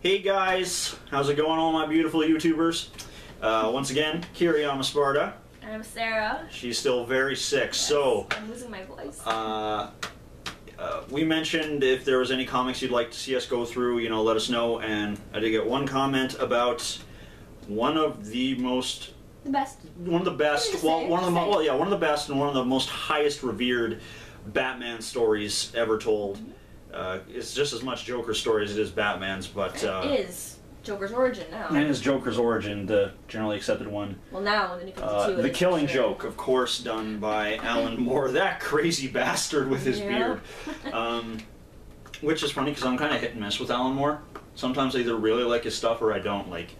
Hey guys, how's it going, all my beautiful YouTubers? Once again, Kiriyama Sparta. I'm Sarah. She's still very sick, yes, so I'm losing my voice. We mentioned if there was any comics you'd like to see us go through, you know, let us know. And I did get one comment about one of the best and one of the most highest revered Batman stories ever told. It's just as much Joker's story as it is Batman's, but it is Joker's origin now. And is Joker's origin, the generally accepted one. Well, now in the New 52, The Killing Joke, of course, done by Alan Moore, that crazy bastard with his beard. Which is funny because I'm kind of hit and miss with Alan Moore. Sometimes I either really like his stuff or I don't. Like,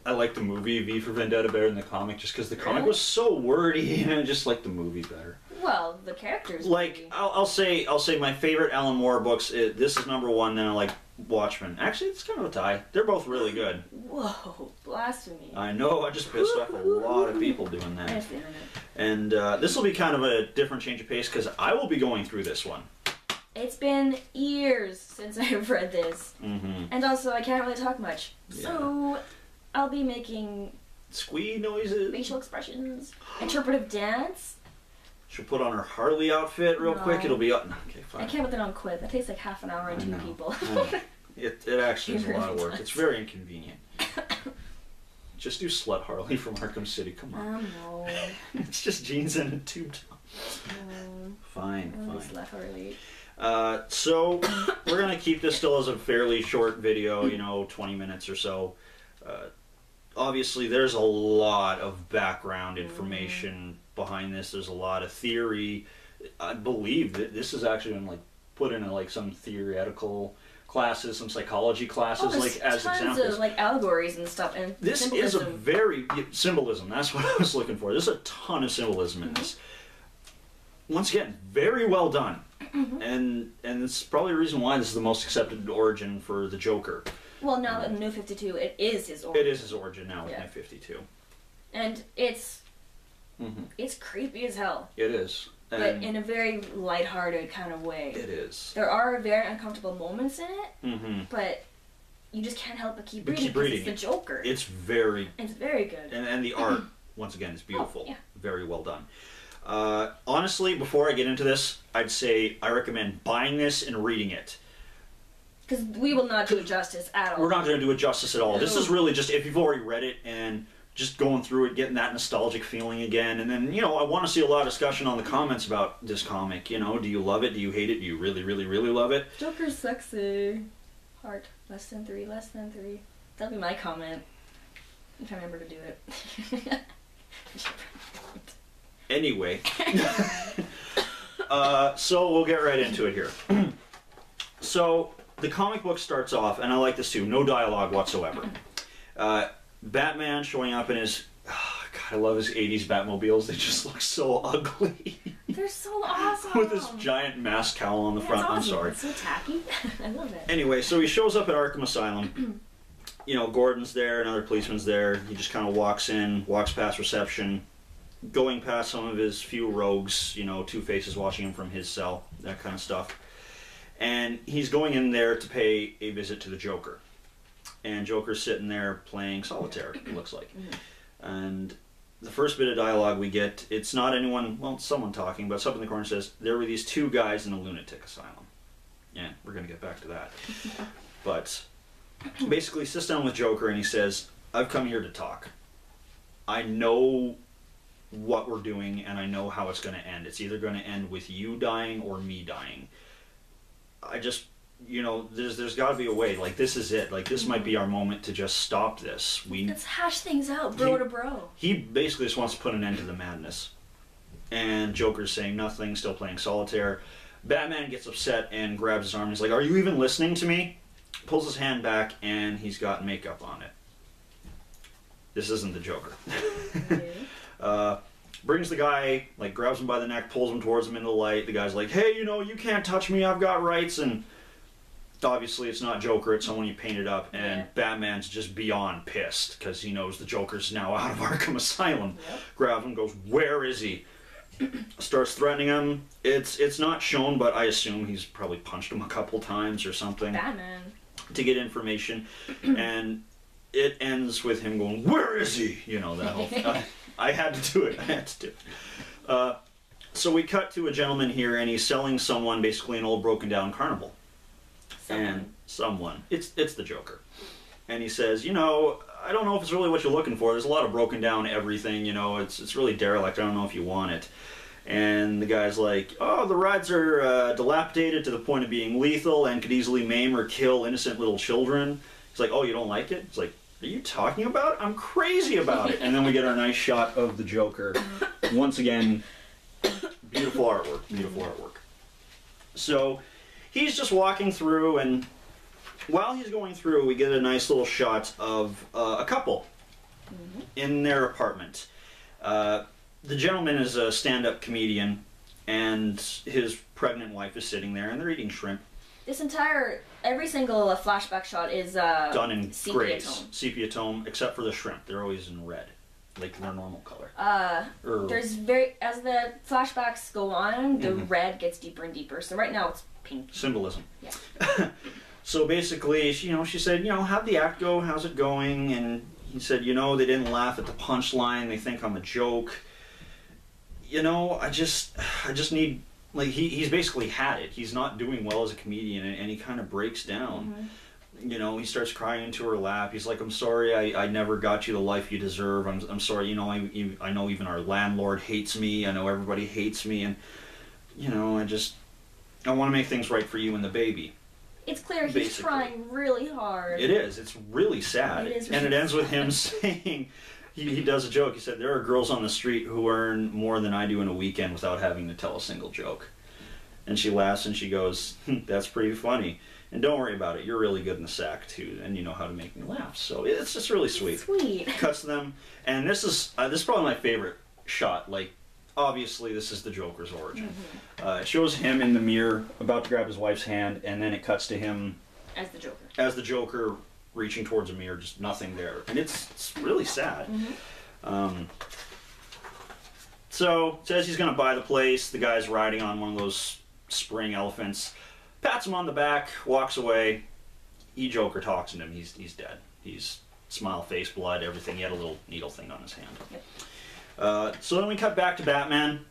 I like the movie V for Vendetta better than the comic, just because the comic was so wordy, and I just like the movie better. Well, the characters. Like, I'll say my favorite Alan Moore books. This is #1. Then I like Watchmen. Actually, it's kind of a tie. They're both really good. Whoa, blasphemy! I know. I just pissed off a lot of people doing that. And this will be kind of a different change of pace because I will be going through this one. It's been years since I've read this, and also I can't really talk much, so I'll be making squee noises, facial expressions, interpretive dance. She'll put on her Harley outfit real quick. It'll be up. No, okay, fine. I can't put that on quick. That takes like half an hour and 2 people. It actually is a lot of work. It's very inconvenient. Just do Slut Harley from Arkham City. Come on. No. It's just jeans and a tube top. Fine. Slut Harley. So we're gonna keep this still as a fairly short video. You know, 20 minutes or so. Obviously, there's a lot of background information behind this. There's a lot of theory. I believe that this has actually been like put into like some theoretical classes, some psychology classes, like as examples. Tons of like allegories and stuff. And this symbolism. is a very symbolism. That's what I was looking for. There's a ton of symbolism in this. Once again, very well done, and it's probably the reason why this is the most accepted origin for the Joker. Well, now in New 52, it is his origin. It is his origin now in New 52. And it's creepy as hell. It is. And but in a very lighthearted kind of way. It is. There are very uncomfortable moments in it, but you just can't help but keep reading because it's the Joker. It's very good. And the art, once again, is beautiful. Oh, yeah. Very well done. Honestly, before I get into this, I'd say I recommend buying this and reading it. Because we will not do it justice at all. We're not going to do it justice at all. No. This is really just if you've already read it and just going through it, getting that nostalgic feeling again. And then, you know, I want to see a lot of discussion on the comments about this comic. You know, do you love it? Do you hate it? Do you really, really, really love it? Joker's sexy. Heart. Less than 3, less than 3. That'll be my comment. If I remember to do it. Anyway. So we'll get right into it here. So the comic book starts off, and I like this too, no dialogue whatsoever. Batman showing up in his, God, I love his 80s Batmobiles. They just look so ugly. They're so awesome. With this giant mask cowl on the front. Awesome. I'm sorry. It's so tacky. I love it. Anyway, so he shows up at Arkham Asylum. You know, Gordon's there, another policeman's there. He just kind of walks in, walks past reception, going past some of his few rogues, you know, Two-Faces watching him from his cell, that kind of stuff. And he's going in there to pay a visit to the Joker. And Joker's sitting there playing solitaire, it looks like. And the first bit of dialogue we get, it's not anyone, well, it's someone talking, but someone in the corner says, there were these 2 guys in a lunatic asylum. Yeah, we're going to get back to that. But basically, he sits down with Joker and he says, I've come here to talk. I know what we're doing and I know how it's going to end. It's either going to end with you dying or me dying. I just, you know, there's got to be a way. Like, this is it. Like, this might be our moment to just stop this. Let's hash things out, bro to bro. He basically just wants to put an end to the madness. And Joker's saying nothing, still playing solitaire. Batman gets upset and grabs his arm. He's like, are you even listening to me? Pulls his hand back, and he's got makeup on it. This isn't the Joker. Brings the guy, like, grabs him by the neck, pulls him towards him in the light. The guy's like, hey, you know, you can't touch me, I've got rights. And obviously it's not Joker, it's someone you painted up. And Batman's just beyond pissed because he knows the Joker's now out of Arkham Asylum. Grabs him, goes, where is he? Starts threatening him. It's not shown, but I assume he's probably punched him a couple times or something. Batman. to get information, and it ends with him going, "Where is he?" You know, that whole I had to do it. I had to do it. So we cut to a gentleman here, and he's selling someone basically an old broken down carnival. Someone. It's the Joker. And he says, you know, I don't know if it's really what you're looking for. There's a lot of broken down everything, you know, it's really derelict. I don't know if you want it. And the guy's like, oh, the rides are dilapidated to the point of being lethal and could easily maim or kill innocent little children. He's like, oh, you don't like it? It's like, are you talking about it? I'm crazy about it. And then we get our nice shot of the Joker. Once again, beautiful artwork, beautiful artwork. So he's just walking through, and while he's going through, we get a nice little shot of a couple in their apartment. The gentleman is a stand-up comedian, and his pregnant wife is sitting there, and they're eating shrimp. This every single flashback shot is done in sepia sepia tone, except for the shrimp. They're always in red, like their normal color. There's as the flashbacks go on, the red gets deeper and deeper. So right now it's pink. Symbolism. Yeah. So basically, she said, you know, how'd the act go? How's it going? And he said, you know, they didn't laugh at the punchline. They think I'm a joke. You know, I just need, like, he's basically had it. He's not doing well as a comedian, and he kind of breaks down. You know, he starts crying into her lap. He's like, I'm sorry, I never got you the life you deserve. I'm sorry, you know, I know even our landlord hates me. I know everybody hates me, and, you know, I want to make things right for you and the baby. It's clear he's trying really hard. It is. It's really sad. It is and it ends with him saying, he does a joke. He said, there are girls on the street who earn more than I do in a weekend without having to tell a single joke. And she laughs and she goes, that's pretty funny. And don't worry about it. You're really good in the sack, too. And you know how to make me laugh. So it's just really sweet. Sweet. Cuts to them. And this is probably my favorite shot. Like, obviously, this is the Joker's origin. It shows him in the mirror about to grab his wife's hand, and then it cuts to him as the Joker. As the Joker, reaching towards a mirror, just nothing there, and it's really sad. So says he's gonna buy the place. The guy's riding on one of those spring elephants, pats him on the back, walks away. Joker talks to him. He's dead. He's smile, face, blood, everything. He had a little needle thing on his hand. So then we cut back to Batman.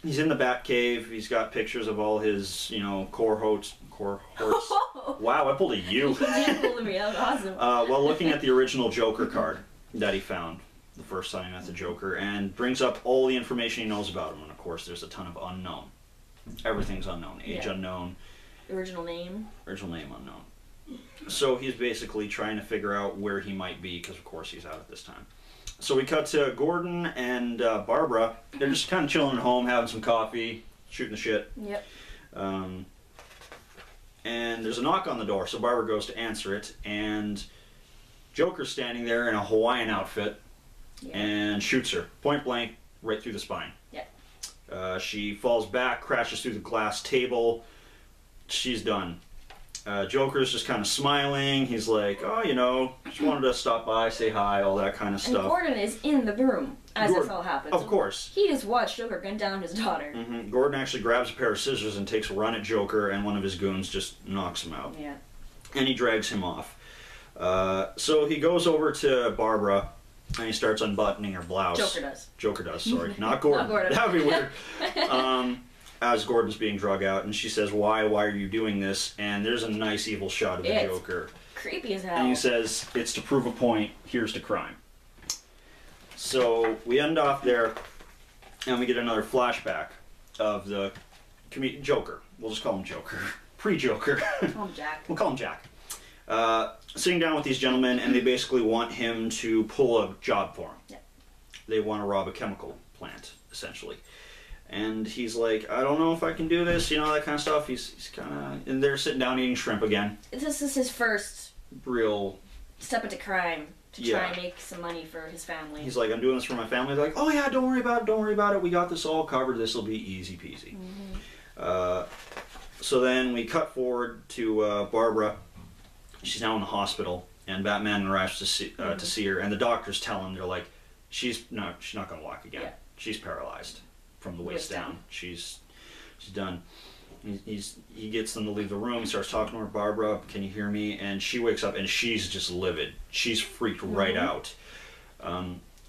He's in the Batcave. He's got pictures of all his, you know, cohorts. Wow, I pulled a U. You did pull me. That was awesome. While looking at the original Joker card that he found the first time he met the Joker, and brings up all the information he knows about him. And of course, there's a ton of unknown. Everything's unknown. Age unknown. Original name. Original name unknown. So he's basically trying to figure out where he might be, because of course he's out at this time. So we cut to Gordon and Barbara. They're just kind of chilling at home, having some coffee, shooting the shit. Yep. And there's a knock on the door, so Barbara goes to answer it, and Joker's standing there in a Hawaiian outfit and shoots her, point blank, right through the spine. Yeah. She falls back, crashes through the glass table. She's done. Joker's just kind of smiling. He's like, oh, you know, just wanted to stop by, say hi, all that kind of stuff. And Gordon is in the room as this all happens. Of course. He just watched Joker gun down his daughter. Gordon actually grabs a pair of scissors and takes a run at Joker, and one of his goons just knocks him out. Yeah. And he drags him off. So he goes over to Barbara, and he starts unbuttoning her blouse. Joker does. Joker does, sorry. Not Gordon. Not Gordon. That would be weird. As Gordon's being drug out, and she says, why are you doing this? And there's a nice evil shot of the Joker. Creepy as hell. And he says, it's to prove a point, here's to crime. So we end off there, and we get another flashback of the Joker. We'll just call him Joker. Pre-Joker. Call him Jack. We'll call him Jack. Sitting down with these gentlemen, and they basically want him to pull a job for him. Yeah. They want to rob a chemical plant, essentially. And he's like, I don't know if I can do this, you know, that kind of stuff. He's kind of... And they're sitting down eating shrimp again. This is his first... real... step into crime to try and make some money for his family. He's like, I'm doing this for my family. They're like, oh yeah, don't worry about it. We got this all covered. This will be easy peasy. So then we cut forward to Barbara. She's now in the hospital, and Batman arrives to see her. And the doctors tell him, they're like, she's not going to walk again. Yeah. She's paralyzed from the waist down. She's done. He gets them to leave the room. He starts talking to her, Barbara, can you hear me? And she wakes up and she's just livid. She's freaked right out.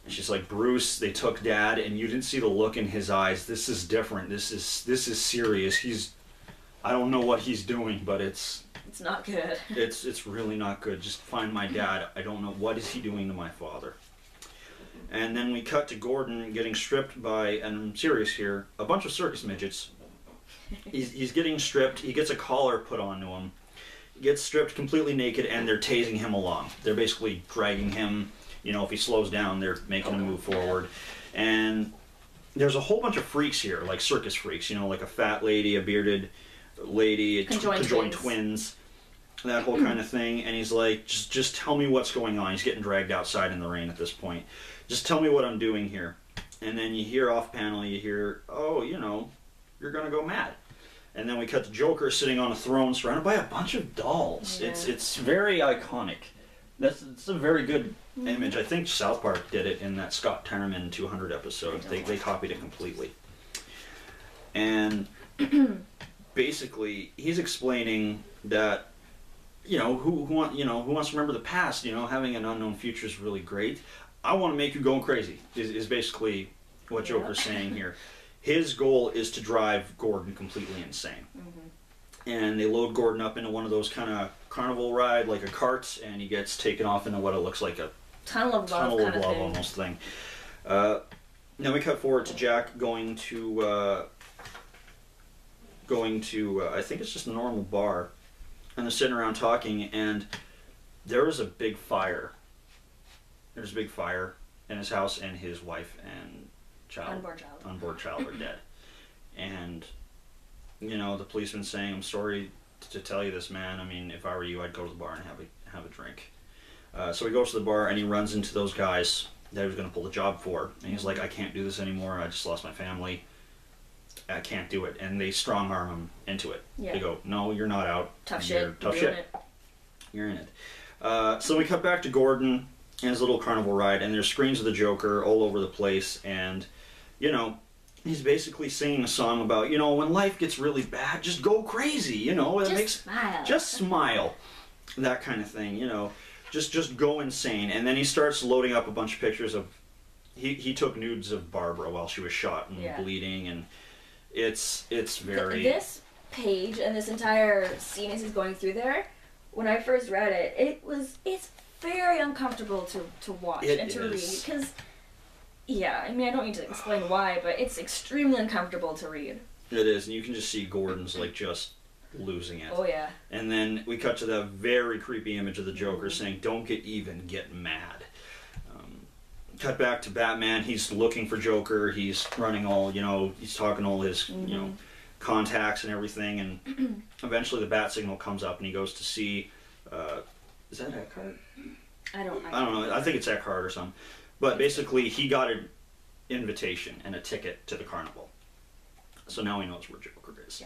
She's like, Bruce, they took Dad, and you didn't see the look in his eyes. This is different. This is serious. I don't know what he's doing, but it's not good. It's really not good. Just find my dad. I don't know, what is he doing to my father? And then we cut to Gordon getting stripped by, and I'm serious here, a bunch of circus midgets. He's getting stripped. He gets a collar put onto him. He gets stripped completely naked, and they're tasing him along. They're basically dragging him. You know, if he slows down, they're making him move forward. And there's a whole bunch of freaks here, like circus freaks. You know, like a fat lady, a bearded lady, conjoined twins, that whole kind of thing. And he's like, just tell me what's going on. He's getting dragged outside in the rain at this point. Just tell me what I'm doing here. And then you hear off panel, you hear, oh, you know, you're gonna go mad. And then we cut to Joker sitting on a throne surrounded by a bunch of dolls. Yeah. It's very iconic. It's a very good image. I think South Park did it in that Scott Tenorman 200 episode. They copied it completely. And basically, he's explaining that, you know, who wants to remember the past? You know, having an unknown future is really great. I want to make you go crazy. Is basically what Joker's saying here. His goal is to drive Gordon completely insane. And they load Gordon up into one of those kind of carnival ride, like a cart, and he gets taken off into what it looks like a tunnel of love almost thing. Then we cut forward to Jack going to I think it's just a normal bar, and they're sitting around talking, and there is a big fire. There's a big fire in his house, and his wife and unborn child are dead. And you know, the policeman's saying, I'm sorry to tell you this, man. I mean, if I were you, I'd go to the bar and have a drink. So he goes to the bar and he runs into those guys that he was going to pull the job for. And he's like, I can't do this anymore. I just lost my family. I can't do it. And they strong arm him into it. Yeah. They go, no, you're not out. Tough shit. You're in it. So we cut back to Gordon and his little carnival ride, and there's screens of the Joker all over the place. And, you know, he's basically singing a song about, you know, when life gets really bad, just go crazy, you know. Smile. Just smile. That kind of thing, you know. Just go insane. And then he starts loading up a bunch of pictures of... He took nudes of Barbara while she was shot and bleeding, and it's very... This page and this entire scene as he's going through there, when I first read it, it's very uncomfortable to watch and to read, because... Yeah, I mean, I don't need to explain why, but it's extremely uncomfortable to read. It is, and you can just see Gordon's, like, just losing it. Oh, yeah. And then we cut to that very creepy image of the Joker saying, don't get even, get mad. Cut back to Batman. He's looking for Joker. He's running all, you know, he's talking all his, you know, contacts and everything, and eventually the bat signal comes up, and he goes to see, is that Eckhart? I don't know. I think it's Eckhart or something. But basically, he got an invitation and a ticket to the carnival. So now he knows where Joker is.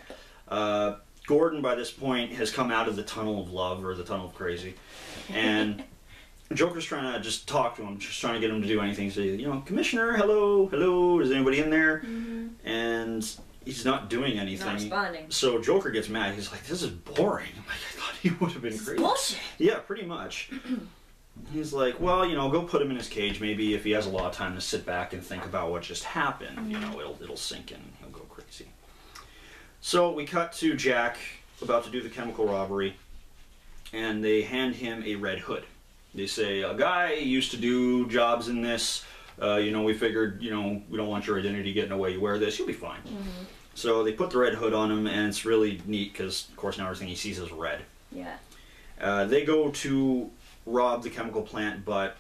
Yeah. Gordon, by this point, has come out of the tunnel of love, or the tunnel of crazy. And Joker's trying to just talk to him, just trying to get him to do anything. So, you know, Commissioner, hello, is anybody in there? And he's not doing anything. Not responding. So Joker gets mad. He's like, this is boring. I'm like, I thought he would have been great. Bullshit. Yeah, pretty much. He's like, well, you know, go put him in his cage. Maybe if he has a lot of time to sit back and think about what just happened, you know, it'll sink in and he'll go crazy. So we cut to Jack about to do the chemical robbery, and they hand him a red hood. They say, a guy used to do jobs in this. You know, we figured, you know, we don't want your identity getting away. You wear this, you'll be fine. So they put the red hood on him, and it's really neat because, of course, now everything he sees is red. Yeah. They go to rob the chemical plant, but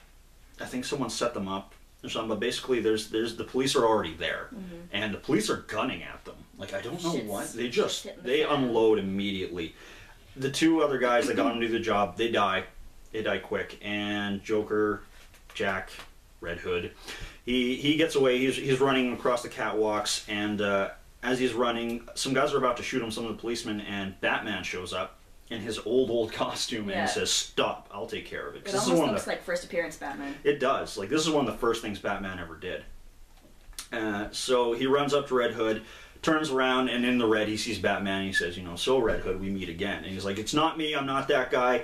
I think someone set them up or something. But basically, there's the police are already there, and the police are gunning at them. Like, I don't know what they unload immediately. The two other guys that got him to do the job, they die quick. And Joker, Jack, Red Hood, he gets away. He's running across the catwalks, and as he's running, some guys are about to shoot him, some of the policemen, and Batman shows up in his old costume and says, stop, I'll take care of it. It almost looks like first appearance Batman. It does. Like, this is one of the first things Batman ever did. So he runs up to Red Hood, turns around, and in the red he sees Batman, and he says, you know, so Red Hood, we meet again. And he's like, it's not me, I'm not that guy.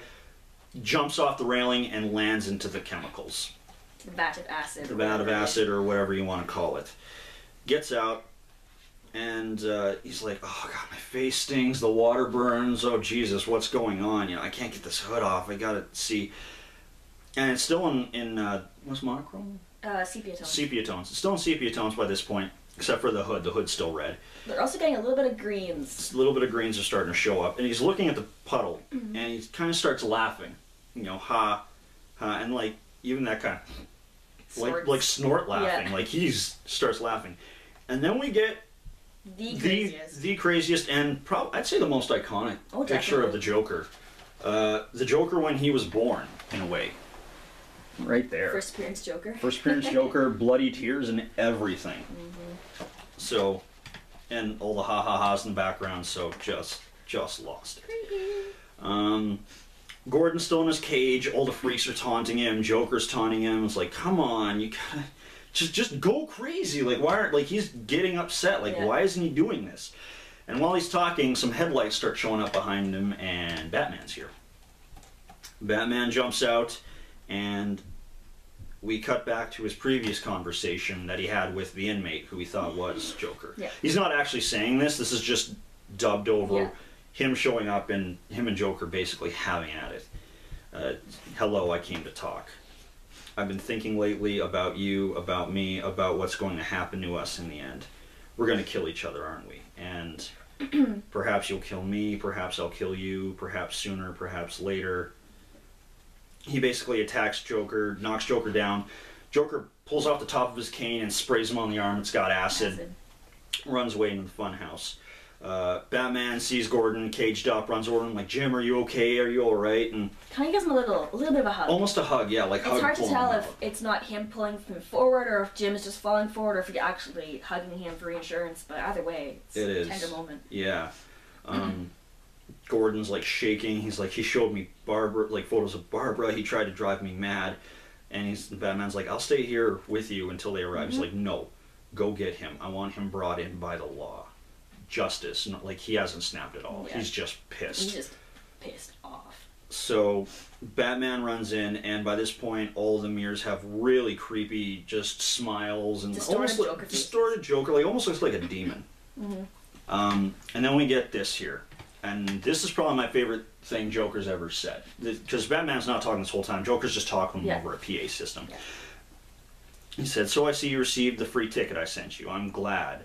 Jumps off the railing and lands into the chemicals. The vat of acid. The vat of acid, or whatever you want to call it. Gets out, and he's like, oh god, my face stings, the water burns, oh Jesus, what's going on? You know, I can't get this hood off, I gotta see. And it's still in what's monochrome? Sepia tones. Sepia tones. It's still in sepia tones by this point, except for the hood. The hood's still red. They're also getting a little bit of greens. A little bit of greens are starting to show up, and he's looking at the puddle, and he kind of starts laughing. You know, ha, ha, and like even that kind of like snort laughing. Yeah. Like starts laughing, and then we get the craziest and I'd say the most iconic picture of the Joker. The Joker when he was born, in a way. Right there. First appearance Joker. First appearance Joker, bloody tears and everything. So, and all the ha-ha-has in the background, so just lost it. Gordon's still in his cage, all the freaks are taunting him, Joker's taunting him. It's like, come on, you gotta just go crazy. Like, why aren't, like, he's getting upset. Like, why isn't he doing this? And while he's talking, some headlights start showing up behind him, and Batman's here. Batman jumps out, and we cut back to his previous conversation that he had with the inmate who he thought was Joker. Yeah. He's not actually saying this. This is just dubbed over him showing up and him and Joker basically having at it. Hello, I came to talk. I've been thinking lately about you, about me, about what's going to happen to us in the end. We're going to kill each other, aren't we? And perhaps you'll kill me, perhaps I'll kill you, perhaps sooner, perhaps later. He basically attacks Joker, knocks Joker down. Joker pulls off the top of his cane and sprays him on the arm. It's got acid. Runs away into the funhouse. Batman sees Gordon caged up, runs over him like, Jim, are you okay? Are you alright? And kind of gives him a little bit of a hug. Almost a hug, yeah. Like it's hard to tell if it's not him pulling him forward or if Jim is just falling forward or if he's actually hugging him for reassurance. But either way, it's a tender moment. Yeah. Gordon's like shaking. He's like, he showed me photos of Barbara. He tried to drive me mad. And Batman's like, I'll stay here with you until they arrive. He's like, no, go get him. I want him brought in by the law. Justice. Not like he hasn't snapped at all. He's just pissed. He's just pissed off. So Batman runs in, and by this point, all the mirrors have really creepy, just smiles and distorted Joker, like almost looks like a demon. And then we get this here, and this is probably my favorite thing Joker's ever said, because Batman's not talking this whole time. Joker's just talking over a PA system. He said, "So I see you received the free ticket I sent you. I'm glad.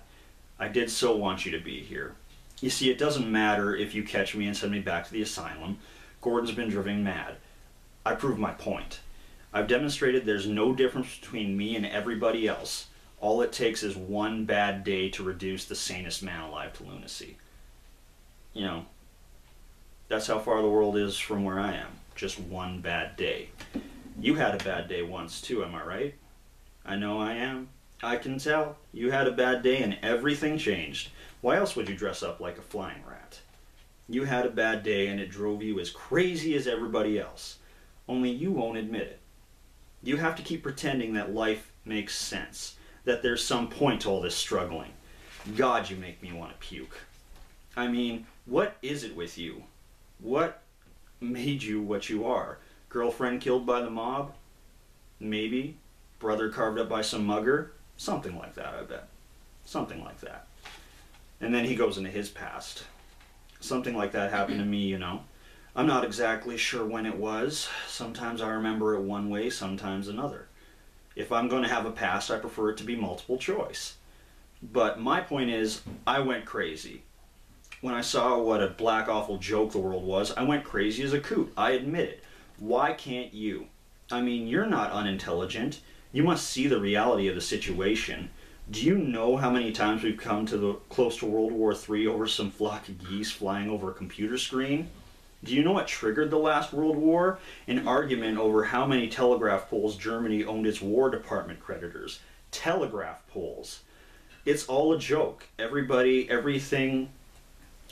I did so want you to be here. You see, it doesn't matter if you catch me and send me back to the asylum. Gordon's been driven mad. I proved my point. I've demonstrated there's no difference between me and everybody else. All it takes is one bad day to reduce the sanest man alive to lunacy." You know, that's how far the world is from where I am. Just one bad day. You had a bad day once too, am I right? I know I am. I can tell. You had a bad day and everything changed. Why else would you dress up like a flying rat? You had a bad day and it drove you as crazy as everybody else. Only you won't admit it. You have to keep pretending that life makes sense, that there's some point to all this struggling. God, you make me want to puke. I mean, what is it with you? What made you what you are? Girlfriend killed by the mob? Maybe. Brother carved up by some mugger? Something like that, I bet. Something like that. And then he goes into his past. Something like that happened to me, you know. I'm not exactly sure when it was. Sometimes I remember it one way, sometimes another. If I'm going to have a past, I prefer it to be multiple choice. But my point is, I went crazy. When I saw what a black, awful joke the world was, I went crazy as a coot. I admit it. Why can't you? I mean, you're not unintelligent. You must see the reality of the situation. Do you know how many times we've come close to World War III over some flock of geese flying over a computer screen? Do you know what triggered the last World War? An argument over how many telegraph poles Germany owned its War Department creditors. Telegraph poles. It's all a joke. Everything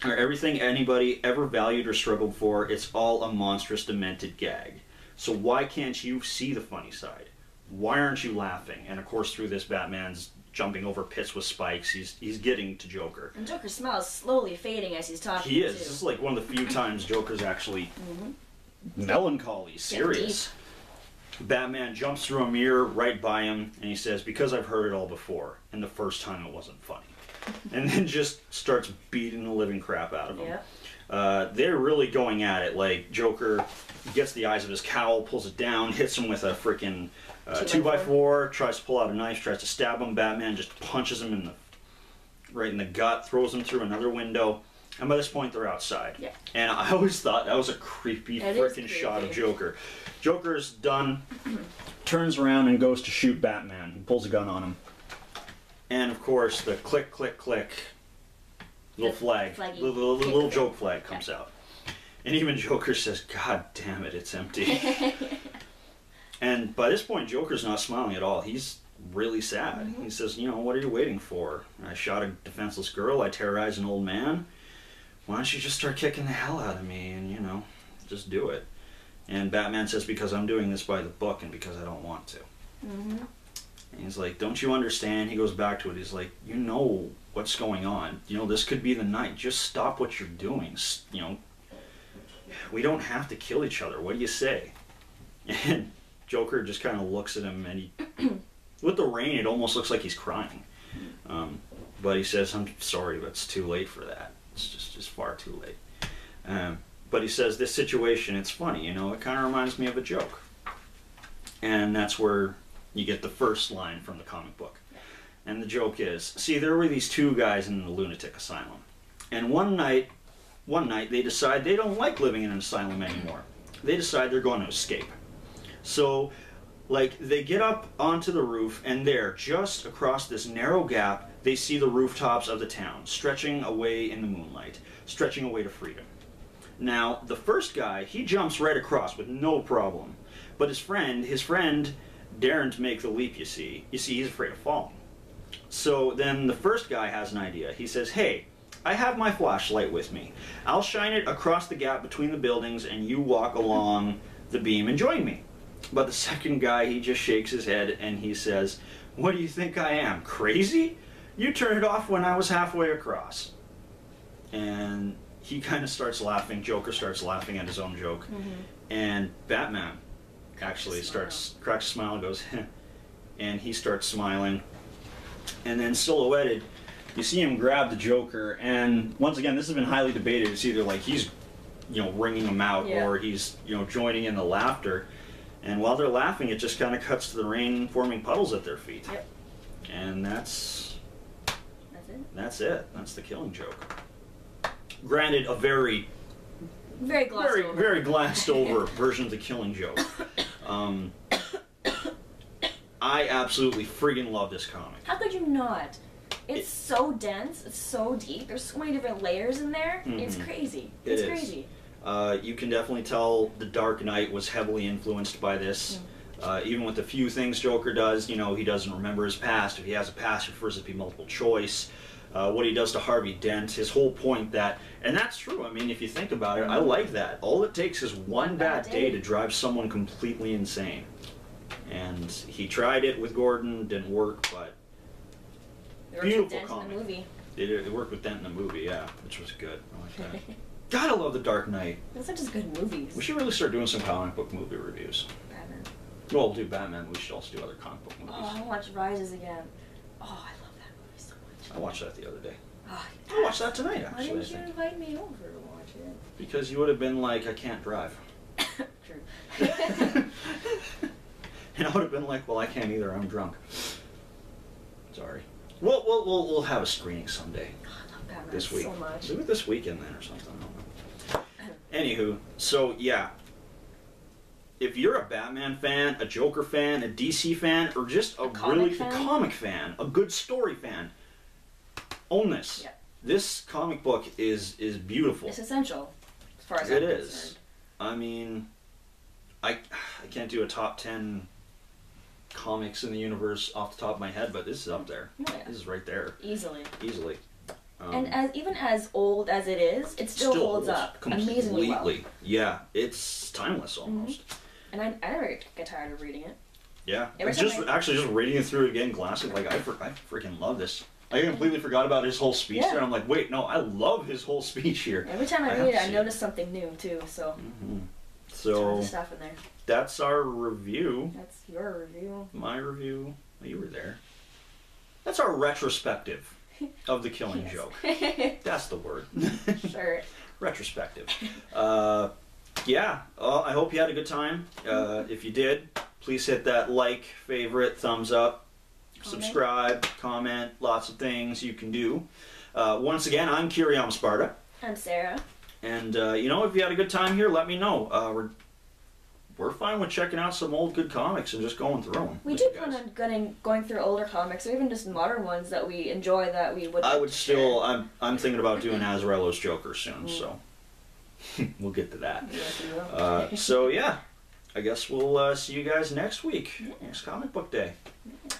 anybody ever valued or struggled for, it's all a monstrous, demented gag. So why can't you see the funny side? Why aren't you laughing? And of course, through this, Batman's jumping over pits with spikes. He's getting to Joker. And Joker's smile is slowly fading as he's talking. He is. This is like one of the few times Joker's actually melancholy, serious. Batman jumps through a mirror right by him, and he says, "Because I've heard it all before, and the first time it wasn't funny." And then just starts beating the living crap out of him. They're really going at it. Like, Joker gets the eyes of his cowl, pulls it down, hits him with a freaking 2x4, tries to pull out a knife, tries to stab him. Batman just punches him right in the gut, throws him through another window. And by this point, they're outside. And I always thought that was a creepy freaking shot of Joker. Joker's done, turns around and goes to shoot Batman. He pulls a gun on him. And of course, the click, click, click, little flag, little joke flag comes out. And even Joker says, "God damn it, it's empty." And by this point, Joker's not smiling at all. He's really sad. He says, "You know, what are you waiting for? I shot a defenseless girl. I terrorized an old man. Why don't you just start kicking the hell out of me and, you know, just do it?" And Batman says, "Because I'm doing this by the book and because I don't want to." And he's like, "Don't you understand?" He goes back to it. He's like, "You know what's going on. You know, this could be the night. Just stop what you're doing. You know, we don't have to kill each other. What do you say?" And Joker just kind of looks at him, and he, with the rain, it almost looks like he's crying. But he says, "I'm sorry, but it's too late for that. It's just far too late." But he says, "This situation, it's funny, you know, it kind of reminds me of a joke." And that's where you get the first line from the comic book. And the joke is, see, there were these two guys in the lunatic asylum. And one night they decide they don't like living in an asylum anymore. They decide they're going to escape. So, like, they get up onto the roof, and there, just across this narrow gap, they see the rooftops of the town, stretching away in the moonlight, stretching away to freedom. Now, the first guy, he jumps right across with no problem. But his friend daren't make the leap, you see. You see, he's afraid of falling. So then the first guy has an idea. He says, "Hey, I have my flashlight with me. I'll shine it across the gap between the buildings, and you walk along the beam and join me." But the second guy, he just shakes his head, and he says, "What do you think I am, crazy? You turned it off when I was halfway across." And he kind of starts laughing. Joker starts laughing at his own joke. And Batman actually cracks a smile and goes, "Heh." And he starts smiling. And then silhouetted, you see him grab the Joker, and once again, this has been highly debated. It's either like he's, you know, wringing him out, or he's, you know, joining in the laughter. And while they're laughing, it just kind of cuts to the rain forming puddles at their feet. And that's it. That's the Killing Joke. Granted, a very glassed over version of the Killing Joke. I absolutely friggin' love this comic. How could you not? It's so dense. It's so deep. There's so many different layers in there. It's crazy. It's crazy. You can definitely tell The Dark Knight was heavily influenced by this. Even with the few things Joker does, you know, he doesn't remember his past. If he has a past, it prefers it to be multiple choice. What he does to Harvey Dent, his whole point that, and that's true, I mean, if you think about it, I like that. All it takes is one bad day to drive someone completely insane. And he tried it with Gordon, didn't work, but beautiful comic. It worked with Dent in the movie, yeah, which was good. I like that. God, I love The Dark Knight. Those are just good movies. We should really start doing some comic book movie reviews. Batman. Well, we'll do Batman. We should also do other comic book movies. Oh, I want to watch Rises again. Oh, I love that movie so much. I watched that the other day. Oh, I watched that tonight, actually. Why didn't you invite me over to watch it? Because you would have been like, "I can't drive." True. And I would have been like, "Well, I can't either. I'm drunk." Sorry. We'll have a screening someday. Oh, I love Batman this week. So much. Do it this weekend then or something. I don't know. Anywho, so yeah. If you're a Batman fan, a Joker fan, a DC fan, or just a comic fan, a good story fan, own this. This comic book is beautiful. It's essential, as far as I'm concerned. I mean, I can't do a top 10 comics in the universe off the top of my head, but this is up there. Oh, yeah. This is right there. Easily. And even as old as it is, it still holds up amazingly well. Yeah, it's timeless almost. And I never get tired of reading it. Yeah. Every Just time actually just reading it through again, glancing, like I freaking love this. I completely forgot about his whole speech there. I'm like, wait, no, I love his whole speech here. Every time I read it, I notice something new too. So. So. Tons of stuff in there. That's our review. That's your review. My review. Oh, you were there. That's our retrospective of The Killing Joke. That's the word. Sure. Retrospective. Yeah. I hope you had a good time. If you did, please hit that like, favorite, thumbs up, subscribe, comment. Lots of things you can do. Once again, I'm Kiriam Sparta. I'm Sarah. And you know, if you had a good time here, let me know. We're fine with checking out some old good comics and just going through them. We do plan on going through older comics, or even just modern ones that we enjoy that we would. I would still. I'm thinking about doing Azzarello's Joker soon, so we'll get to that. Yes, we will. So yeah, I guess we'll see you guys next week. Next comic book day. Yeah.